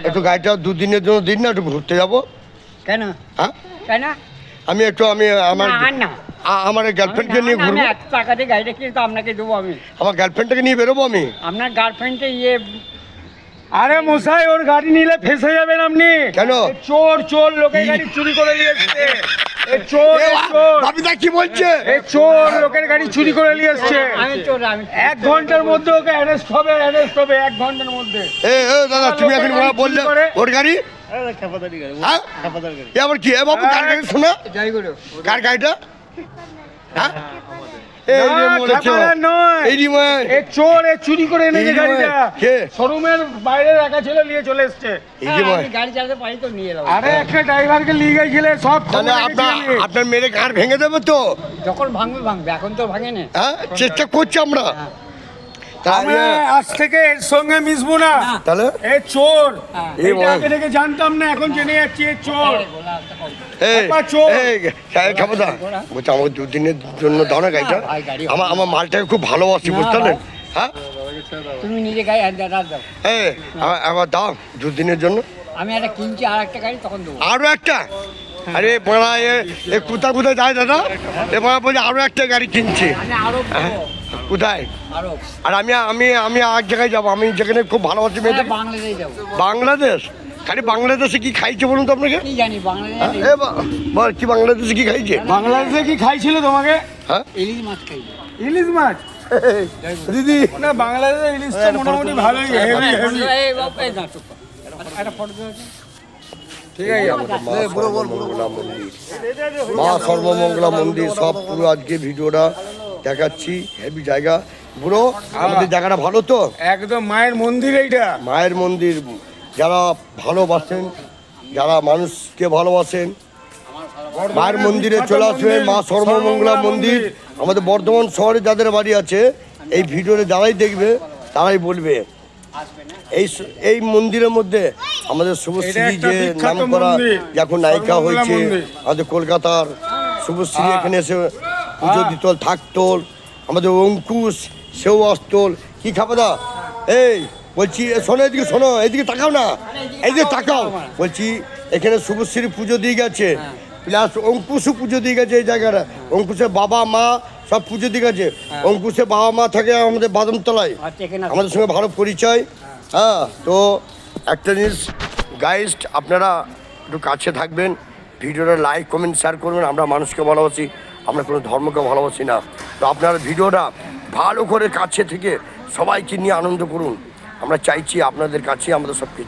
একটু গাড়িটা দুদিনের জন্য দিন না, একটু ঘুরতে যাবো। কেন? হ্যাঁ কেন? আমি আমার গার্লফ্রেন্ডকে নিয়ে ঘুরবো। এত টাকা দিয়ে গাড়িটা কিনে তো আপনাকে দেবো আমি। আমার গার্লফ্রেন্ডটাকে নিয়ে বেরোবো আমি। আপনার গার্লফ্রেন্ডে আরে মশাই, ওর গাড়ি নিলে ফেসে যাবেন আপনি। কেন? চোর চোর, লোকের গাড়ি চুরি করে নিয়ে এসছে। চোর চোর, বাপিদা কি বলছে? চোর লোকের গাড়ি চুরি করে নিয়ে এসছে। আমি চোর, আমি 1 ঘন্টার মধ্যে ওকে অ্যারেস্ট হবে 1 ঘন্টার মধ্যে। দাদা তুমি এখন বললে ওর গাড়ি আবার কি? বাবু কার গাড়ি শোনা? যাই বলো, কার গাড়িটা? হ্যাঁ চুরি করে এনেছে গাড়িটা। শোরুমের বাইরে রাখা ছিল, নিয়ে চলে এসছে। আমি গাড়ি চালাতে পারি তো নিয়ে এলাম। আরে একটা ড্রাইভারকে নিয়ে গেছিলে, সব আপনার মেরে ঘাড় ভেঙে দেবে তো। যখন ভাঙবে ভাঙবে, এখন তো ভাঙে না। হ্যাঁ চেষ্টা করছি আমরা। আজ থেকে এর সঙ্গে মিশবো না। তাহলে এ চোর, এটা আগে থেকে জানতাম না, এখন জেনে যাচ্ছি এ চোর। বলছি আমাকে দুদিনের জন্য দাও না গাড়িটা। আমার মালটাকে খুব ভালোবাসি, বুঝতে পারলেন? হ্যাঁ তুমি নিজে গাড়ি দাও। আবার দাও দুদিনের জন্য। আমি একটা কিনছি, আর একটা গাড়ি তখন দেবো। আরো একটা? আরে বড়া কোথায় কোথায় যায় দাদা? এবার বলছি আরো একটা গাড়ি কিনছি। কোথায়? আর আমি এক জায়গায় যাবো, আমি যেখানে খুব ভালোবাসি মেয়েটা। বাংলাদেশ যাবো। বাংলাদেশ? খালি বাংলাদেশে কি খাইছে বলুন তো আপনাকে? কি জানি বাংলাদেশে কি বাংলাদেশে কি খাইছে? বাংলাদেশে কি খাইছিল তোমাকে? হ্যাঁ ইলিশ মাছ খাইছে। ইলিশ মাছ? দিদি না, বাংলাদেশে ইলিশটা মোটামুটি ভালোই, হেভি হেভি। একটা ফটো দিও। ঠিক আছে, মা সর্বমঙ্গলা মন্দির সব পুরো আজকে ভিডিওটা দেখাচ্ছি। হেভি জায়গা পুরো, আমাদের জায়গাটা ভালো তো একদম মায়ের মন্দির। এইটা মায়ের মন্দির। যারা ভালোবাসেন, যারা মানুষকে ভালোবাসেন, মায়ের মন্দিরে চলে আসবেন। মা সর্বমঙ্গলা মন্দির আমাদের বর্ধমান শহরে যাদের বাড়ি আছে, এই ভিডিওটা যারাই দেখবে তারাই বলবে এই মন্দিরের মধ্যে আমাদের শুভশ্রী যে নাম করা এখন নায়িকা হয়েছে, আমাদের কলকাতার শুভশ্রী এখানে এসে পুজো দিত, থাকতল। আমাদের অঙ্কুশ সেও আসতল। কি খাবাদা? এই বলছি শোনো, এদিকে শোনো, এদিকে তাকাও না, এইদিকে তাকাও। বলছি এখানে শুভশ্রী পুজো দিয়ে গেছে, প্লাস অঙ্কুশও পুজো দিয়ে গেছে এই জায়গাটা। অঙ্কুশের বাবা মা সব পুজো দিয়ে গেছে। অঙ্কুশের বাবা মা থাকে আমাদের বাদামতলায়, আমাদের সঙ্গে ভালো পরিচয়। হ্যাঁ, তো একটা জিনিস গাইস, আপনারা একটু কাছে থাকবেন, ভিডিওটা লাইক কমেন্ট শেয়ার করবেন। আমরা মানুষকে ভালোবাসি, আমরা কোনো ধর্মকে ভালোবাসি না। তো আপনারা ভিডিওটা ভালো করে কাছে থেকে সবাইকে নিয়ে আনন্দ করুন। আমরা চাইছি আপনাদের কাছে আমাদের সব কিছু।